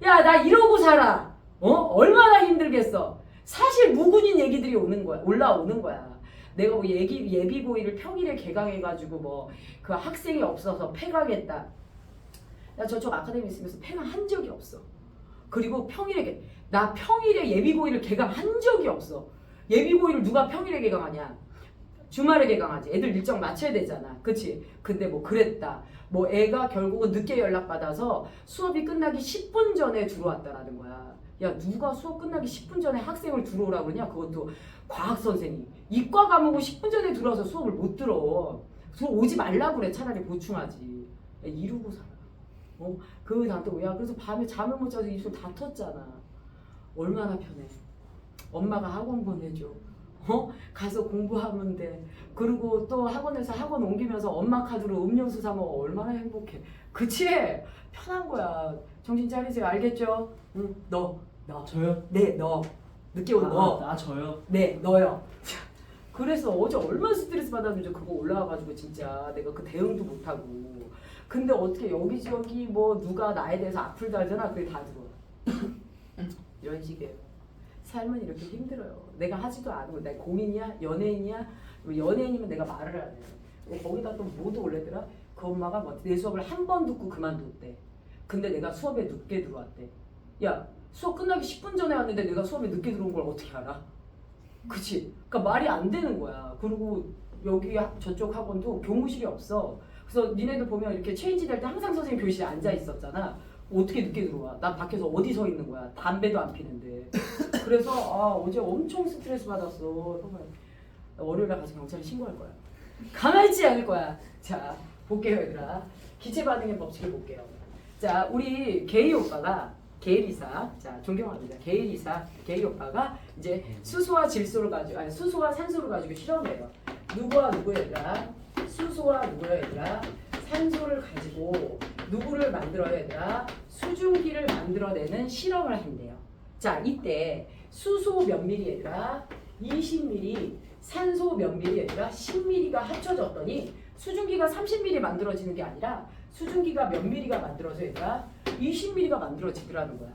야 나 이러고 살아. 얼마나 힘들겠어. 사실 무근인 얘기들이 오는 거야. 올라오는 거야. 내가 뭐 예비고일을 평일에 개강해가지고 뭐 그 학생이 없어서 폐강했다. 나 저쪽 아카데미 있으면서 폐강 한 적이 없어. 그리고 나 평일에 예비고일을 개강한 적이 없어. 예비고일을 누가 평일에 개강하냐? 주말에 개강하지. 애들 일정 맞춰야 되잖아. 그치? 근데 뭐 그랬다. 뭐 애가 결국은 늦게 연락받아서 수업이 끝나기 10분 전에 들어왔다라는 거야. 야 누가 수업 끝나기 10분 전에 학생을 들어오라고 그러냐? 그것도 과학선생님. 이과 과목은 10분 전에 들어와서 수업을 못 들어. 오지 말라고 그래. 차라리 보충하지. 야, 이러고 살아. 그 다음 또 야 그래서 밤에 잠을 못 자서 입술 다 텄잖아. 얼마나 편해. 엄마가 학원 보내줘. 가서 공부하면 돼. 그리고 또 학원에서 학원 옮기면서 엄마 카드로 음료수 사 먹어. 얼마나 행복해. 그치? 편한 거야. 정신 차리세요. 알겠죠? 응, 너. 저요? 네, 너. 늦게 온 너. 저요? 네, 너요. 그래서 어제 얼마나 스트레스 받았는지 그거 올라와가지고 진짜 내가 그 대응도 못하고. 근데 어떻게 여기저기 뭐 누가 나에 대해서 악플 달잖아. 그게 다 들어. 이런 식이에요. 삶은 이렇게 힘들어요. 내가 하지도 않고 내가 공인이야? 연예인이야? 연예인이면 내가 말을 안 해요. 거기다 또 뭐도 올렸더라? 그 엄마가 뭐 내 수업을 한 번 듣고 그만뒀대. 근데 내가 수업에 늦게 들어왔대. 야 수업 끝나기 10분 전에 왔는데 내가 수업에 늦게 들어온 걸 어떻게 알아? 그치? 그러니까 말이 안 되는 거야. 그리고 여기 저쪽 학원도 교무실이 없어. 그래서 니네들 보면 이렇게 체인지 될 때 항상 선생님 교실에 앉아 있었잖아. 어떻게 늦게 들어와? 난 밖에서 어디 서 있는 거야? 담배도 안 피는데. 그래서 어제 엄청 스트레스 받았어. 월요일에 가서 경찰에 신고할 거야. 가만히 있지 않을 거야. 자, 볼게요 얘들아. 기체 반응의 법칙을 볼게요. 자, 우리 게이 오빠가 게이리사, 자 존경합니다. 게이 오빠가 이제 수소와 질소를 가지고, 아니 수소와 산소를 가지고 실험해요. 누구와 누구 얘들아? 수소와 누구야 얘들아? 산소를 가지고 누구를 만들어야 얘들아? 수증기를 만들어내는 실험을 한대요. 자, 이때 수소 몇 미리 얘들아? 20ml, 산소 몇 미리 얘들아? 10ml가 합쳐졌더니 수증기가 30ml 만들어지는 게 아니라 수증기가 몇 미리가 만들어져 얘들아? 20ml가 만들어지더라는 거야.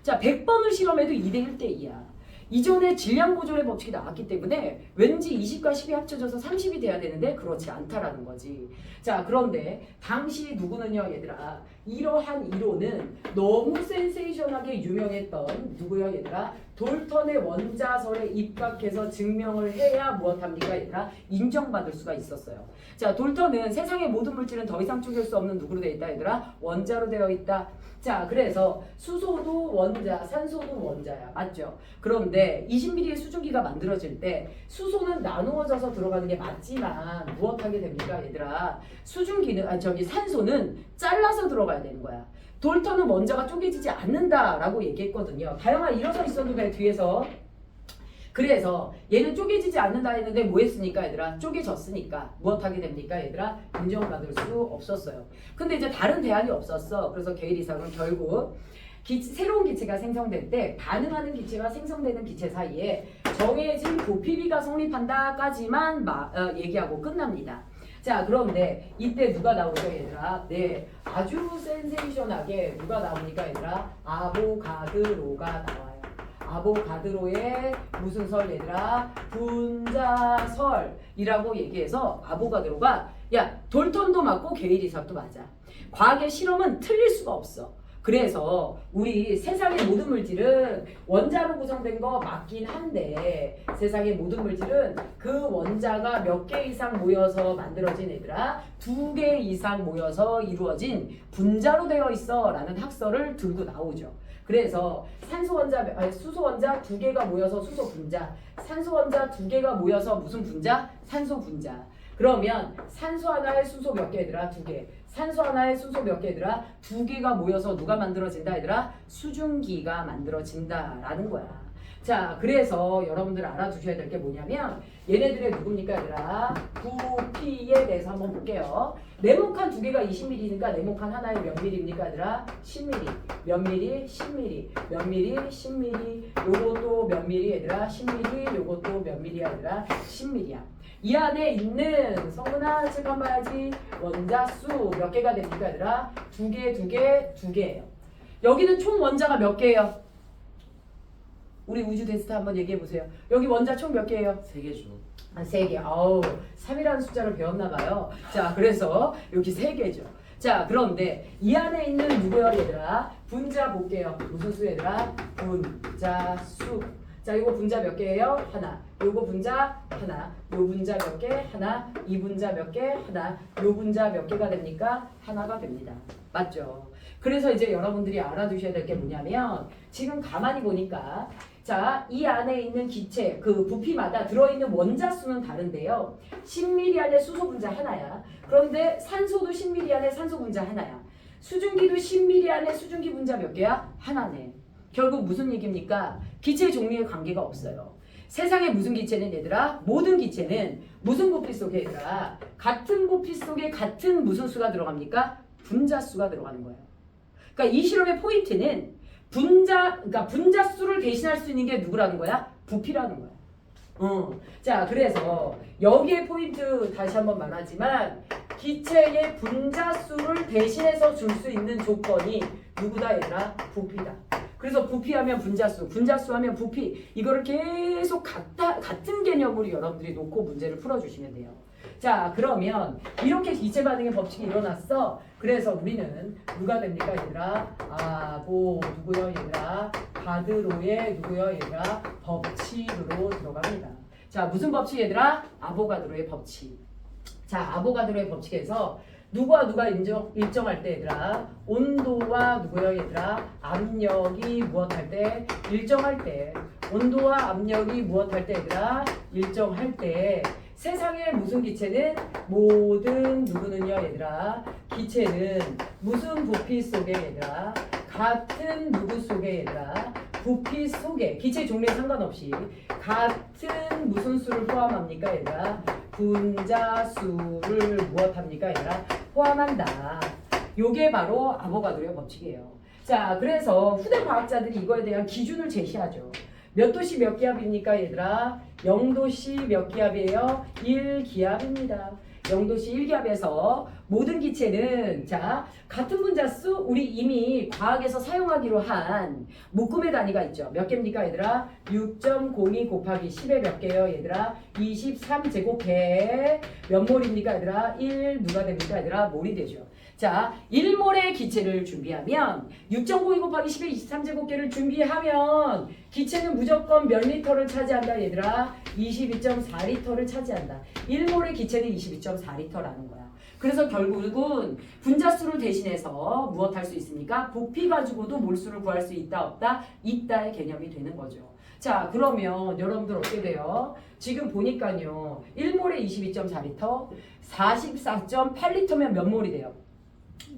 자, 100번을 실험해도 2대 1대 2야. 이전에 질량 보존의 법칙이 나왔기 때문에 왠지 20과 10이 합쳐져서 30이 돼야 되는데 그렇지 않다라는 거지. 자, 그런데 당시 누구는요 얘들아, 이러한 이론은 너무 센세이션하게 유명했던 누구야 얘들아? 돌턴의 원자설에 입각해서 증명을 해야 무엇합니까 얘들아? 인정받을 수가 있었어요. 자, 돌턴은 세상의 모든 물질은 더 이상 쪼갤 수 없는 누구로 되어 있다 얘들아? 원자로 되어 있다. 자, 그래서 수소도 원자, 산소도 원자야. 맞죠? 그런데 20mm의 수증기가 만들어질 때 수소는 나누어져서 들어가는 게 맞지만 무엇하게 됩니까 얘들아? 산소는 잘라서 들어가야 되는 거야. 돌턴은 원자가 쪼개지지 않는다라고 얘기했거든요. 다영아 일어서 있어도 돼 뒤에서. 그래서 얘는 쪼개지지 않는다 했는데 뭐 했으니까 얘들아? 쪼개졌으니까 무엇하게 됩니까 얘들아? 인정받을 수 없었어요. 근데 이제 다른 대안이 없었어. 그래서 게일 이상은 결국 새로운 기체가 생성될 때 반응하는 기체와 생성되는 기체 사이에 정해진 부피비가 성립한다까지만 얘기하고 끝납니다. 자, 그런데 이때 누가 나오죠 얘들아? 네, 아주 센세이션하게 누가 나오니까 얘들아? 아보가드로가 나와요. 아보가드로의 무슨 설 얘들아? 분자설이라고 얘기해서 아보가드로가 야, 돌턴도 맞고 게일 이삭도 맞아. 과학의 실험은 틀릴 수가 없어. 그래서 우리 세상의 모든 물질은 원자로 구성된 거 맞긴 한데 세상의 모든 물질은 그 원자가 몇 개 이상 모여서 만들어진 얘들아 2개 이상 모여서 이루어진 분자로 되어 있어 라는 학설을 들고 나오죠. 그래서 수소 원자 2개가 모여서 수소 분자, 산소 원자 2개가 모여서 무슨 분자? 산소 분자. 그러면 산소 하나에 수소 몇 개 얘들아? 2개. 산소 하나에 수소 몇 개 얘들아? 2개가 모여서 누가 만들어진다 얘들아? 수증기가 만들어진다라는 거야. 자, 그래서 여러분들 알아두셔야 될 게 뭐냐면 얘네들의 누굽니까 얘들아? 부피에 대해서 한번 볼게요. 네모칸 2개가 20mm니까 네모칸 하나에 몇 mm입니까 얘들아? 10mm. 몇 mm? 10mm. 몇 mm? 10mm. 요것도 몇 mm 얘들아? 10mm. 요것도 몇 mm야 얘들아? 10mm야. 이 안에 있는 성은아 칠판 봐야지. 원자수 몇 개가 됩니까 얘들아? 2개, 2개, 2개예요. 여기는 총 원자가 몇 개예요? 우리 우주 테스트 한번 얘기해 보세요. 여기 원자 총 몇 개예요? 3개죠. 3개. 아우, 3이라는 숫자를 배웠나 봐요. 자, 그래서 여기 3개죠. 자, 그런데 이 안에 있는 누구요 얘들아? 분자 볼게요. 무슨 수 얘들아? 분자수. 자, 이거 분자 몇 개예요? 하나. 요거 분자 하나. 요 분자 몇 개? 하나. 이 분자 몇 개? 하나. 요 분자 몇 개가 됩니까? 하나가 됩니다. 맞죠? 그래서 이제 여러분들이 알아두셔야 될 게 뭐냐면 지금 가만히 보니까 자, 이 안에 있는 기체 그 부피마다 들어있는 원자 수는 다른데요. 10ml 안에 수소 분자 하나야. 그런데 산소도 10ml 안에 산소 분자 하나야. 수증기도 10ml 안에 수증기 분자 몇 개야? 하나네. 결국 무슨 얘기입니까? 기체 종류에 관계가 없어요. 세상에 무슨 기체는 얘들아? 모든 기체는 무슨 부피 속에 얘들아? 같은 부피 속에 같은 무슨 수가 들어갑니까? 분자수가 들어가는 거예요. 그러니까 이 실험의 포인트는 그러니까 분자수를 대신할 수 있는 게 누구라는 거야? 부피라는 거야. 자, 그래서 여기에 포인트 다시 한번 말하지만 기체의 분자수를 대신해서 줄 수 있는 조건이 누구다 얘들아? 부피다. 그래서 부피하면 분자수, 분자수하면 부피 이거를 계속 같은 개념으로 여러분들이 놓고 문제를 풀어주시면 돼요. 자, 그러면 이렇게 기체 반응의 법칙이 일어났어. 그래서 우리는 누가 됩니까 얘들아? 누구요 얘들아? 가드로의 누구요 얘들아? 법칙으로 들어갑니다. 자, 무슨 법칙 얘들아? 아보가드로의 법칙. 자, 아보가드로의 법칙에서 누구와 누가 일정할 때 얘들아? 온도와 누구요 얘들아? 압력이 무엇할 때? 일정할 때. 온도와 압력이 무엇할 때 얘들아? 일정할 때. 세상의 무슨 기체는 모든 누구는요 얘들아? 기체는 무슨 부피 속에 얘들아? 같은 누구 속에 얘들아? 부피 속에 기체 종류에 상관없이 같은 무슨 수를 포함합니까 얘들아? 분자수를 무엇합니까 얘들아? 포함한다. 요게 바로 아보가드로의 법칙이에요. 자, 그래서 후대 과학자들이 이거에 대한 기준을 제시하죠. 몇 도씨 몇 기압입니까 얘들아? 0도씨 몇 기압이에요? 1기압입니다. 0도씨 1기압에서 모든 기체는 자 같은 분자수 우리 이미 과학에서 사용하기로 한 묶음의 단위가 있죠. 몇 개입니까 얘들아? 6.02 곱하기 10에 몇 개예요 얘들아? 23제곱개 몇 몰입니까 얘들아? 1 누가 됩니까 얘들아? 몰이 되죠. 자, 1몰의 기체를 준비하면 6.92 곱하기 10의 23제곱계를 준비하면 기체는 무조건 몇 리터를 차지한다 얘들아? 22.4리터를 차지한다. 1몰의 기체는 22.4리터라는 거야. 그래서 결국은 분자수를 대신해서 무엇 할 수 있습니까? 부피 가지고도 몰수를 구할 수 있다 없다? 있다의 개념이 되는 거죠. 자, 그러면 여러분들 어떻게 돼요? 지금 보니까요. 1몰에 22.4리터, 44.8리터면 몇 몰이 돼요?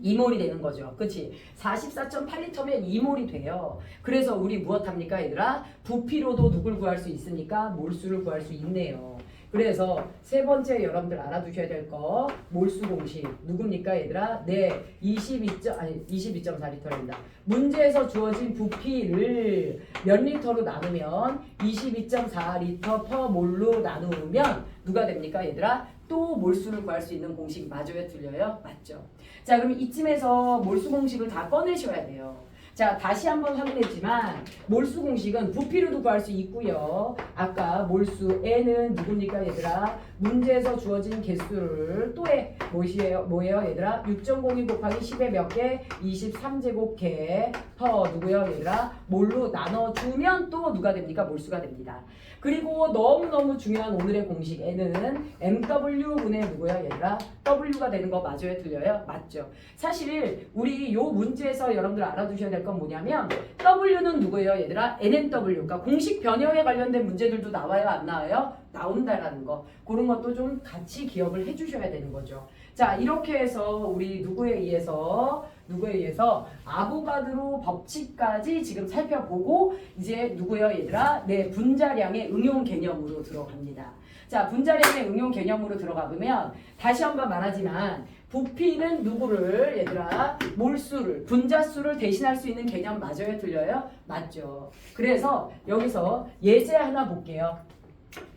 2몰이 되는 거죠. 그치? 44.8리터면 2몰이 돼요. 그래서 우리 무엇합니까 얘들아? 부피로도 누굴 구할 수 있으니까 몰수를 구할 수 있네요. 그래서 세 번째 여러분들 알아두셔야 될 거 몰수 공식 누굽니까 얘들아? 네, 22.4리터입니다. 문제에서 주어진 부피를 몇 리터로 나누면 22.4리터 per 몰로 나누면 누가 됩니까 얘들아? 또 몰수를 구할 수 있는 공식 맞아요? 틀려요? 맞죠? 자, 그럼 이쯤에서 몰수 공식을 다 꺼내셔야 돼요. 자, 다시 한번 확인했지만 몰수 공식은 부피로도 구할 수 있고요. 아까 몰수 N은 누굽니까 얘들아? 문제에서 주어진 개수를 또에 뭐예요 얘들아? 6.02 곱하기 10의 몇 개? 23제곱개 퍼 누구요 얘들아? 몰로 나눠주면 또 누가 됩니까? 몰수가 됩니다. 그리고 너무너무 중요한 오늘의 공식 N은 MW분의 누구야 얘들아? W가 되는 거 맞아요? 틀려요? 맞죠? 사실 우리 요 문제에서 여러분들 알아두셔야 될 건 뭐냐면 W는 누구예요 얘들아? NMW. 그러니까 공식 변형에 관련된 문제들도 나와요? 안 나와요? 나온다라는 거. 그런 것도 좀 같이 기억을 해주셔야 되는 거죠. 자, 이렇게 해서 우리 누구에 의해서 아보가드로 법칙까지 지금 살펴보고 이제 누구요 얘들아? 네, 분자량의 응용 개념으로 들어갑니다. 자, 분자량의 응용 개념으로 들어가보면 다시 한번 말하지만 부피는 누구를 얘들아? 몰수를, 분자수를 대신할 수 있는 개념 맞아요? 틀려요? 맞죠. 그래서 여기서 예제 하나 볼게요.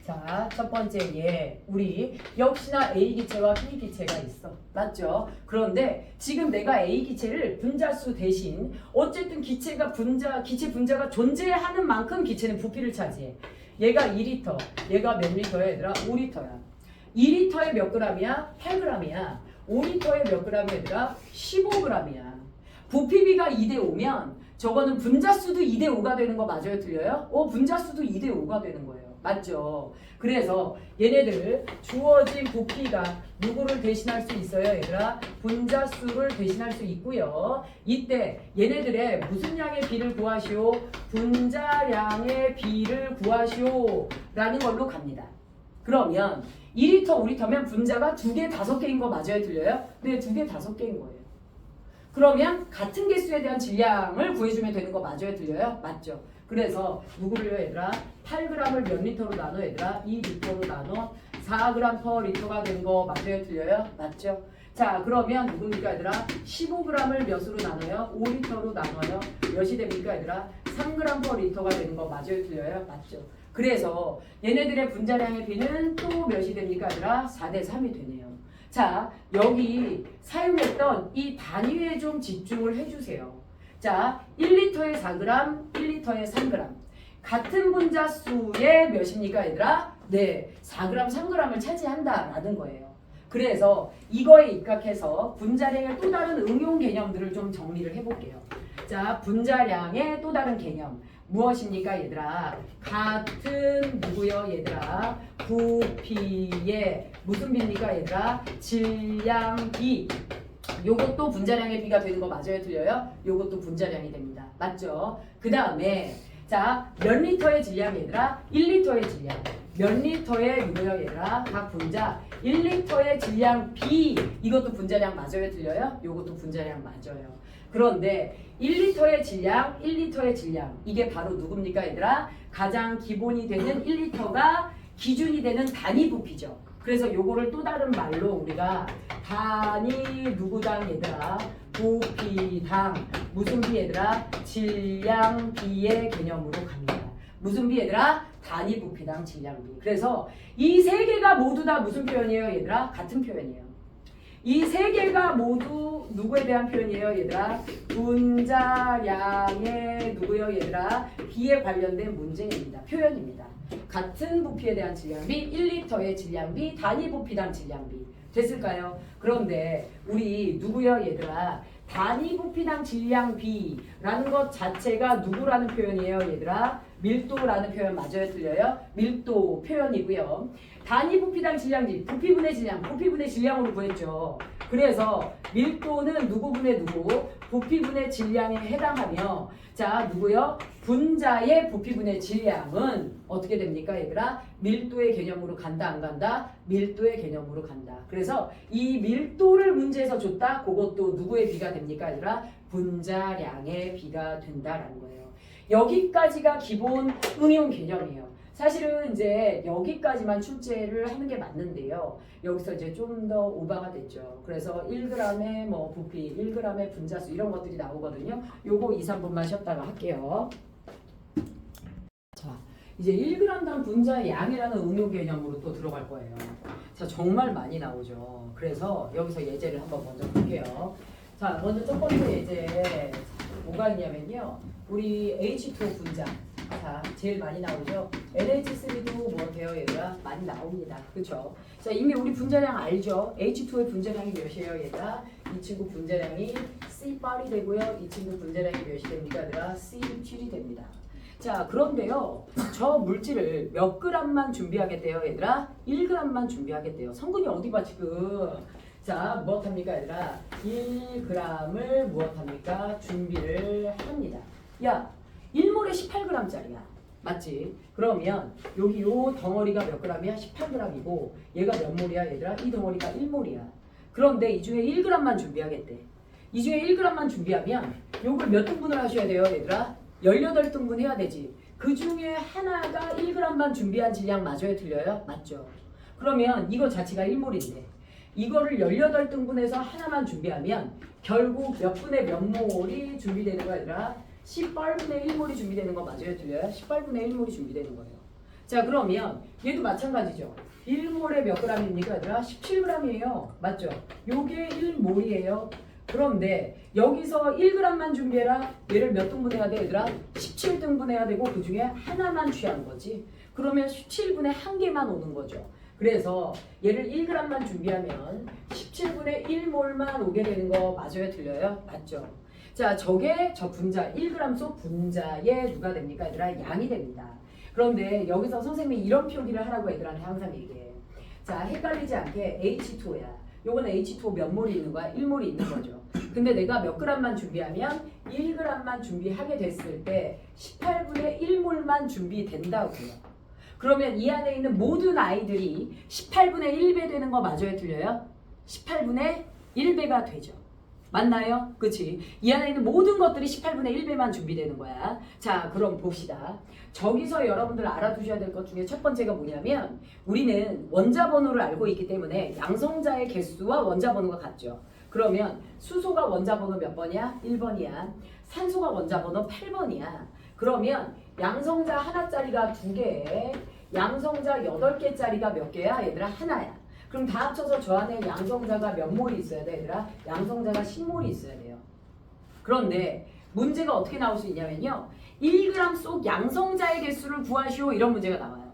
자, 첫 번째 예, 우리 역시나 A 기체와 B 기체가 있어. 맞죠? 그런데 지금 내가 A 기체를 분자수 대신 어쨌든 기체 분자가 존재하는 만큼 기체는 부피를 차지해. 얘가 2리터, 얘가 몇 리터야 얘들아? 5리터야. 2리터에 몇 g이야? 8g이야. 5리터에 몇 g이야 얘들아? 15g이야. 부피비가 2대5면 저거는 분자수도 2대5가 되는 거 맞아요? 틀려요? 분자수도 2대5가 되는 거예요. 맞죠? 그래서 얘네들 주어진 부피가 누구를 대신할 수 있어요 얘들아? 분자수를 대신할 수 있고요. 이때 얘네들의 무슨 양의 비를 구하시오? 분자량의 비를 구하시오 라는 걸로 갑니다. 그러면 2리터 5리터면 분자가 2개 5개인 거 맞아요? 틀려요? 네, 2개 5개인 거예요. 그러면 같은 개수에 대한 질량을 구해주면 되는 거 맞아요? 틀려요? 맞죠? 그래서 누구를요 얘들아? 8g을 몇 리터로 나눠 얘들아? 2리터로 나눠 4g per 리터가 된 거 맞아요? 틀려요? 맞죠? 자, 그러면 누굽니까 얘들아? 15g을 몇으로 나눠요? 5리터로 나눠요. 몇이 됩니까 얘들아? 3g per 리터가 되는 거 맞아요? 틀려요? 맞죠? 그래서 얘네들의 분자량의 비는 또 몇이 됩니까 얘들아? 4대3이 되네요. 자, 여기 사용했던 이 단위에 좀 집중을 해주세요. 자, 1리터에 4g, 1리터에 3g. 같은 분자수의 몇입니까 얘들아? 네, 4g, 3g을 차지한다라는 거예요. 그래서 이거에 입각해서 분자량의 또 다른 응용 개념들을 좀 정리를 해볼게요. 자, 분자량의 또 다른 개념. 무엇입니까 얘들아? 같은 누구요 얘들아? 부피의 무슨 비입니까 얘들아? 질량 비. 요것도 분자량의 비가 되는 거 맞아요? 틀려요? 요것도 분자량이 됩니다. 맞죠? 그 다음에 자, 몇 리터의 질량 얘들아? 1리터의 질량. 몇 리터의 누구요 얘들아? 각 분자 1리터의 질량 B. 이것도 분자량 맞아요? 틀려요? 요것도 분자량 맞아요. 그런데 1리터의 질량, 1리터의 질량. 이게 바로 누굽니까 얘들아? 가장 기본이 되는 1리터가 기준이 되는 단위 부피죠. 그래서 요거를 또 다른 말로 우리가 단위 누구당 얘들아? 부피당. 무슨 비 얘들아? 질량 비의 개념으로 갑니다. 무슨 비 얘들아? 단위 부피당 질량 비. 그래서 이 세 개가 모두 다 무슨 표현이에요 얘들아? 같은 표현이에요. 이 세 개가 모두 누구에 대한 표현이에요 얘들아? 분자량의 누구요 얘들아? 비에 관련된 문제입니다. 표현입니다. 같은 부피에 대한 질량비, 1리터의 질량비, 단위 부피당 질량비. 됐을까요? 그런데 우리 누구요 얘들아? 단위 부피당 질량 B라는 것 자체가 누구라는 표현이에요 얘들아? 밀도라는 표현 맞아요? 틀려요? 밀도 표현이고요. 단위 부피당 질량 B, 부피분의 질량, 부피분의 질량으로 구했죠. 그래서 밀도는 누구분의 누구? 부피분의 질량에 해당하며 자 누구요? 분자의 부피분의 질량은 어떻게 됩니까 얘들아? 밀도의 개념으로 간다 안 간다? 밀도의 개념으로 간다. 그래서 이 밀도를 문제에서 줬다? 그것도 누구의 비가 됩니까 얘들아? 분자량의 비가 된다라는 거예요. 여기까지가 기본 응용 개념이에요. 사실은 이제 여기까지만 출제를 하는 게 맞는데요. 여기서 이제 좀 더 오버가 됐죠. 그래서 1g의 뭐 부피, 1g의 분자수 이런 것들이 나오거든요. 요거 2, 3분만 쉬었다가 할게요. 자, 이제 1g당 분자의 양이라는 응용 개념으로 또 들어갈 거예요. 자, 정말 많이 나오죠. 그래서 여기서 예제를 한번 먼저 볼게요. 자, 먼저 첫 번째 예제 뭐가 있냐면요. 우리 H2O 분자. 자, 제일 많이 나오죠. NH3도 뭐 돼요, 얘들아? 많이 나옵니다. 그쵸? 자, 이미 우리 분자량 알죠? H2의 분자량이 몇이에요, 얘들아? 이 친구 분자량이 C8이 되고요. 이 친구 분자량이 몇이 됩니까, 얘들아? C7이 됩니다. 자, 그런데요. 저 물질을 몇 g만 준비하겠대요, 얘들아? 1g만 준비하겠대요. 성분이 어디 봐, 지금? 자, 무엇합니까, 얘들아? 1g을 무엇합니까? 준비를 합니다. 야, 1몰에 18g짜리야. 맞지? 그러면 여기 요 덩어리가 몇 g이야? 18g이고 얘가 몇 몰이야 얘들아? 이 덩어리가 1몰이야. 그런데 이 중에 1g만 준비하겠대. 이 중에 1g만 준비하면 요걸 몇 등분을 하셔야 돼요 얘들아? 18등분 해야 되지. 그 중에 하나가 1g만 준비한 질량 맞아요? 틀려요? 맞죠? 그러면 이거 자체가 1몰인데 이거를 18등분해서 하나만 준비하면 결국 몇 분의 몇 몰이 준비되는 거야 얘들아? 18분의 1몰이 준비되는 거 맞아요? 틀려요? 18분의 1몰이 준비되는 거예요. 자 그러면 얘도 마찬가지죠. 1몰에 몇 g입니까 얘들아? 17g이에요. 맞죠? 요게 1몰이에요. 그런데 여기서 1g만 준비해라. 얘를 몇 등분해야 돼 얘들아? 17등분해야 되고 그 중에 하나만 취한 거지. 그러면 17분의 1개만 오는 거죠. 그래서 얘를 1g만 준비하면 17분의 1몰만 오게 되는 거 맞아요? 틀려요? 맞죠? 자, 저게 저 분자 1g 속 분자의 누가 됩니까? 얘들아 양이 됩니다. 그런데 여기서 선생님이 이런 표기를 하라고 애들한테 항상 얘기해. 자, 헷갈리지 않게 H2O야. 요거는 H2O 몇 몰이 있는 거야? 1몰이 있는 거죠. 근데 내가 몇 g만 준비하면 1g만 준비하게 됐을 때 18분의 1몰만 준비된다고요. 그러면 이 안에 있는 모든 아이들이 18분의 1배 되는 거 맞아요? 틀려요? 18분의 1배가 되죠. 맞나요? 그치? 이 안에 있는 모든 것들이 18분의 1배만 준비되는 거야. 자, 그럼 봅시다. 저기서 여러분들 알아두셔야 될 것 중에 첫 번째가 뭐냐면 우리는 원자 번호를 알고 있기 때문에 양성자의 개수와 원자 번호가 같죠. 그러면 수소가 원자 번호 몇 번이야? 1번이야. 산소가 원자 번호 8번이야. 그러면 양성자 하나짜리가 2개, 양성자 8개짜리가 몇 개야? 얘들아 하나야. 그럼 다 합쳐서 저 안에 양성자가 몇 몰이 있어야 돼 얘들아? 양성자가 10몰이 있어야 돼요. 그런데 문제가 어떻게 나올 수 있냐면요. 1g 속 양성자의 개수를 구하시오 이런 문제가 나와요.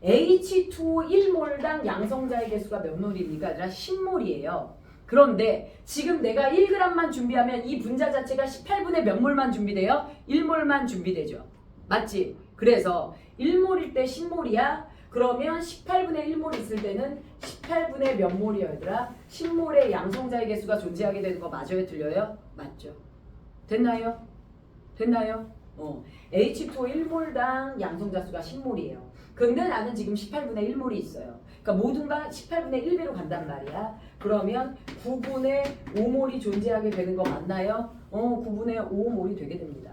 H2O 1몰당 양성자의 개수가 몇 몰입니까? 얘들아 10몰이에요. 그런데 지금 내가 1g만 준비하면 이 분자 자체가 18분의 몇 몰만 준비돼요? 1몰만 준비되죠. 맞지? 그래서 1몰일 때 10몰이야? 그러면 18분의 1몰 있을 때는 18분의 몇 몰이요 얘들아? 10몰의 양성자의 개수가 존재하게 되는 거 맞아요? 틀려요? 맞죠? 됐나요? 됐나요? H2O 1몰당 양성자 수가 10몰이에요. 근데 나는 지금 18분의 1몰이 있어요. 그러니까 모든가 18분의 1배로 간단 말이야. 그러면 9분의 5몰이 존재하게 되는 거 맞나요? 9분의 5몰이 되게 됩니다.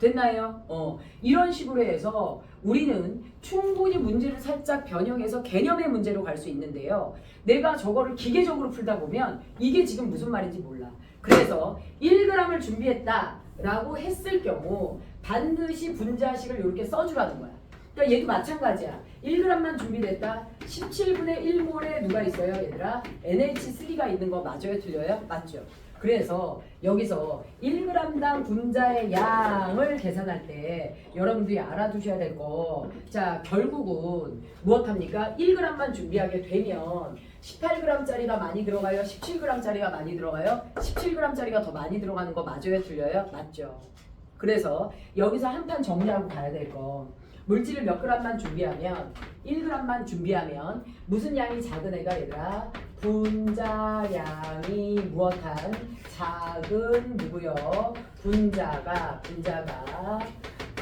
됐나요? 이런 식으로 해서 우리는 충분히 문제를 살짝 변형해서 개념의 문제로 갈 수 있는데요. 내가 저거를 기계적으로 풀다 보면 이게 지금 무슨 말인지 몰라. 그래서 1g을 준비했다라고 했을 경우 반드시 분자식을 이렇게 써주라는 거야. 그러니까 얘도 마찬가지야. 1g만 준비됐다. 17분의 1몰에 누가 있어요 얘들아? NH3가 있는 거 맞아요? 틀려요? 맞죠? 그래서 여기서 1g당 분자의 양을 계산할 때 여러분들이 알아두셔야 될 거, 자 결국은 무엇합니까? 1g만 준비하게 되면 18g짜리가 많이 들어가요? 17g짜리가 많이 들어가요? 17g짜리가 더 많이 들어가는 거 맞아요? 틀려요? 맞죠. 그래서 여기서 한 판 정리하고 가야 될 거, 물질을 몇 g만 준비하면 1g만 준비하면 무슨 양이 작은 애가 얘들아? 분자량이 무엇한 작은 누구요? 분자가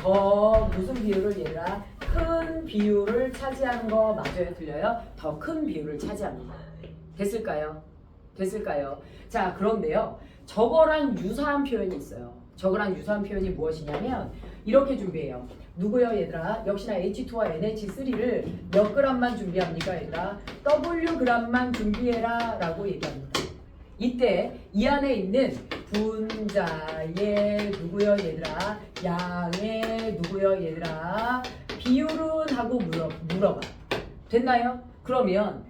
더 무슨 비율을 얘들아? 큰 비율을 차지하는 거 맞아요? 틀려요? 더 큰 비율을 차지합니다. 됐을까요? 됐을까요? 자 그런데요, 저거랑 유사한 표현이 있어요. 저거랑 유사한 표현이 무엇이냐면 이렇게 준비해요. 누구요 얘들아? 역시나 H2와 NH3를 몇 g만 준비합니까 얘들아? Wg만 준비해라 라고 얘기합니다. 이때 이 안에 있는 분자의 누구요 얘들아? 양의 누구요 얘들아? 비율은 하고 물어봐. 됐나요? 그러면